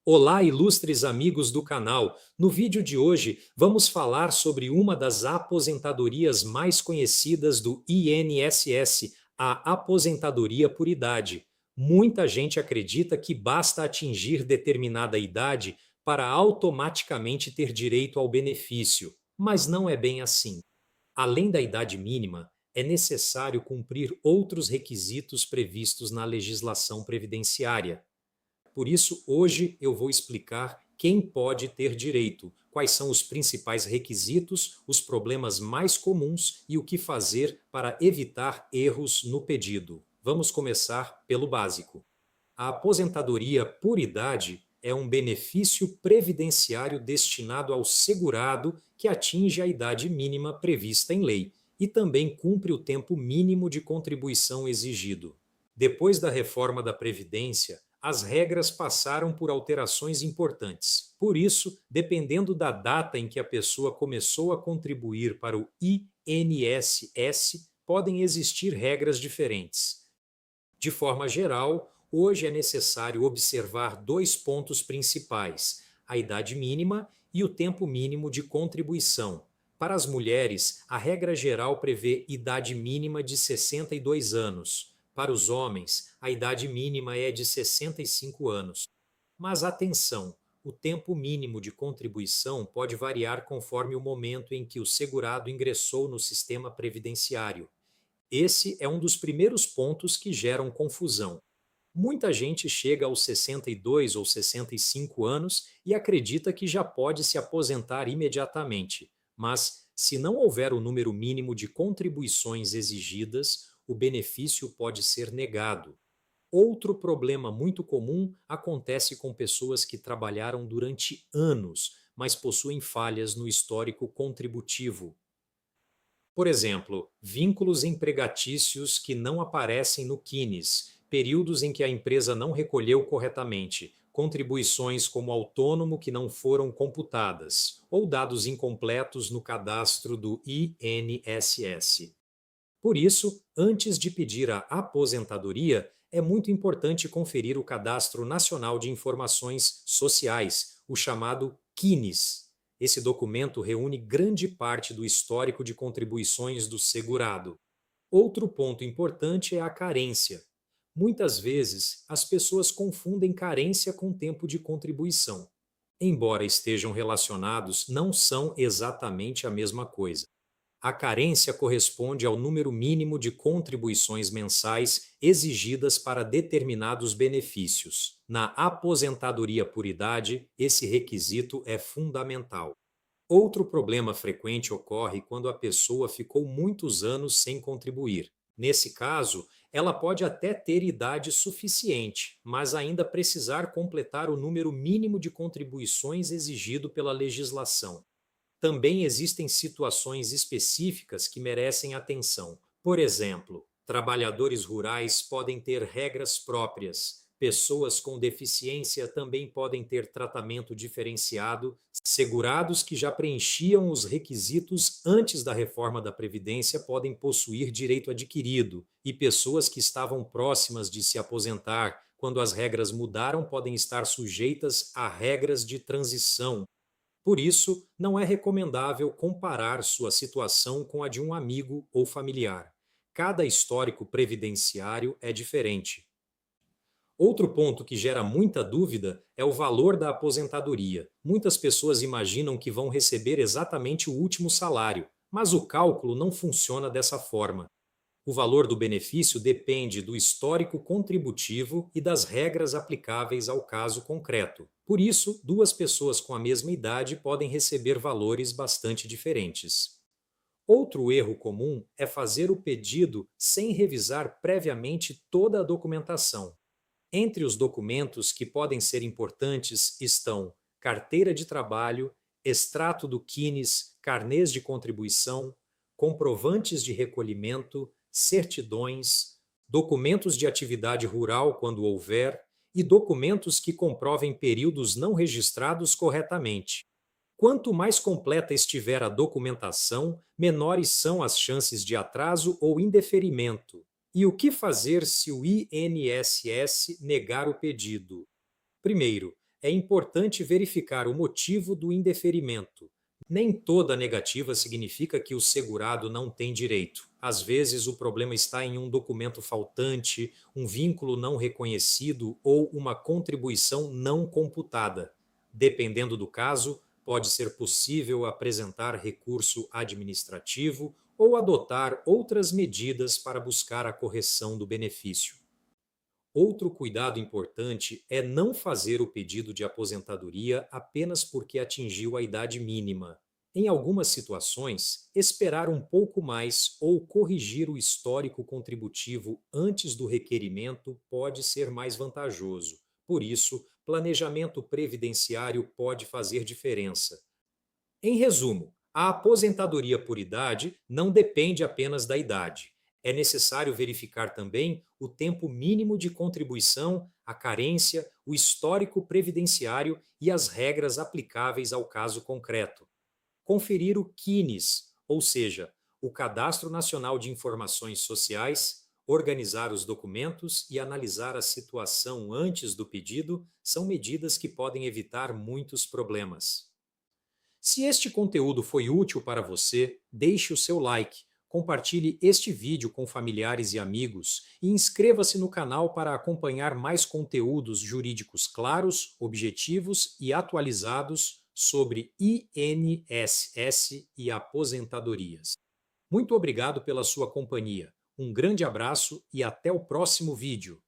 Olá, ilustres amigos do canal! No vídeo de hoje, vamos falar sobre uma das aposentadorias mais conhecidas do INSS, a aposentadoria por idade. Muita gente acredita que basta atingir determinada idade para automaticamente ter direito ao benefício, mas não é bem assim. Além da idade mínima, é necessário cumprir outros requisitos previstos na legislação previdenciária. Por isso, hoje eu vou explicar quem pode ter direito, quais são os principais requisitos, os problemas mais comuns e o que fazer para evitar erros no pedido. Vamos começar pelo básico. A aposentadoria por idade é um benefício previdenciário destinado ao segurado que atinge a idade mínima prevista em lei e também cumpre o tempo mínimo de contribuição exigido. Depois da reforma da Previdência, as regras passaram por alterações importantes. Por isso, dependendo da data em que a pessoa começou a contribuir para o INSS, podem existir regras diferentes. De forma geral, hoje é necessário observar dois pontos principais: a idade mínima e o tempo mínimo de contribuição. Para as mulheres, a regra geral prevê idade mínima de 62 anos. Para os homens, a idade mínima é de 65 anos. Mas atenção, o tempo mínimo de contribuição pode variar conforme o momento em que o segurado ingressou no sistema previdenciário. Esse é um dos primeiros pontos que geram confusão. Muita gente chega aos 62 ou 65 anos e acredita que já pode se aposentar imediatamente, mas se não houver o número mínimo de contribuições exigidas, o benefício pode ser negado. Outro problema muito comum acontece com pessoas que trabalharam durante anos, mas possuem falhas no histórico contributivo. Por exemplo, vínculos empregatícios que não aparecem no QUINES, períodos em que a empresa não recolheu corretamente, contribuições como autônomo que não foram computadas, ou dados incompletos no cadastro do INSS. Por isso, antes de pedir a aposentadoria, é muito importante conferir o Cadastro Nacional de Informações Sociais, o chamado QUINES. Esse documento reúne grande parte do histórico de contribuições do segurado. Outro ponto importante é a carência. Muitas vezes, as pessoas confundem carência com tempo de contribuição. Embora estejam relacionados, não são exatamente a mesma coisa. A carência corresponde ao número mínimo de contribuições mensais exigidas para determinados benefícios. Na aposentadoria por idade, esse requisito é fundamental. Outro problema frequente ocorre quando a pessoa ficou muitos anos sem contribuir. Nesse caso, ela pode até ter idade suficiente, mas ainda precisar completar o número mínimo de contribuições exigido pela legislação. Também existem situações específicas que merecem atenção. Por exemplo, trabalhadores rurais podem ter regras próprias. Pessoas com deficiência também podem ter tratamento diferenciado. Segurados que já preenchiam os requisitos antes da reforma da Previdência podem possuir direito adquirido. E pessoas que estavam próximas de se aposentar quando as regras mudaram podem estar sujeitas a regras de transição. Por isso, não é recomendável comparar sua situação com a de um amigo ou familiar. Cada histórico previdenciário é diferente. Outro ponto que gera muita dúvida é o valor da aposentadoria. Muitas pessoas imaginam que vão receber exatamente o último salário, mas o cálculo não funciona dessa forma. O valor do benefício depende do histórico contributivo e das regras aplicáveis ao caso concreto. Por isso, duas pessoas com a mesma idade podem receber valores bastante diferentes. Outro erro comum é fazer o pedido sem revisar previamente toda a documentação. Entre os documentos que podem ser importantes estão carteira de trabalho, extrato do QUINES, carnês de contribuição, comprovantes de recolhimento, certidões, documentos de atividade rural quando houver e documentos que comprovem períodos não registrados corretamente. Quanto mais completa estiver a documentação, menores são as chances de atraso ou indeferimento. E o que fazer se o INSS negar o pedido? Primeiro, é importante verificar o motivo do indeferimento. Nem toda negativa significa que o segurado não tem direito. Às vezes, o problema está em um documento faltante, um vínculo não reconhecido ou uma contribuição não computada. Dependendo do caso, pode ser possível apresentar recurso administrativo ou adotar outras medidas para buscar a correção do benefício. Outro cuidado importante é não fazer o pedido de aposentadoria apenas porque atingiu a idade mínima. Em algumas situações, esperar um pouco mais ou corrigir o histórico contributivo antes do requerimento pode ser mais vantajoso. Por isso, planejamento previdenciário pode fazer diferença. Em resumo, a aposentadoria por idade não depende apenas da idade. É necessário verificar também o tempo mínimo de contribuição, a carência, o histórico previdenciário e as regras aplicáveis ao caso concreto. Conferir o CINES, ou seja, o Cadastro Nacional de Informações Sociais, organizar os documentos e analisar a situação antes do pedido são medidas que podem evitar muitos problemas. Se este conteúdo foi útil para você, deixe o seu like, compartilhe este vídeo com familiares e amigos e inscreva-se no canal para acompanhar mais conteúdos jurídicos claros, objetivos e atualizados sobre INSS e aposentadorias. Muito obrigado pela sua companhia. Um grande abraço e até o próximo vídeo.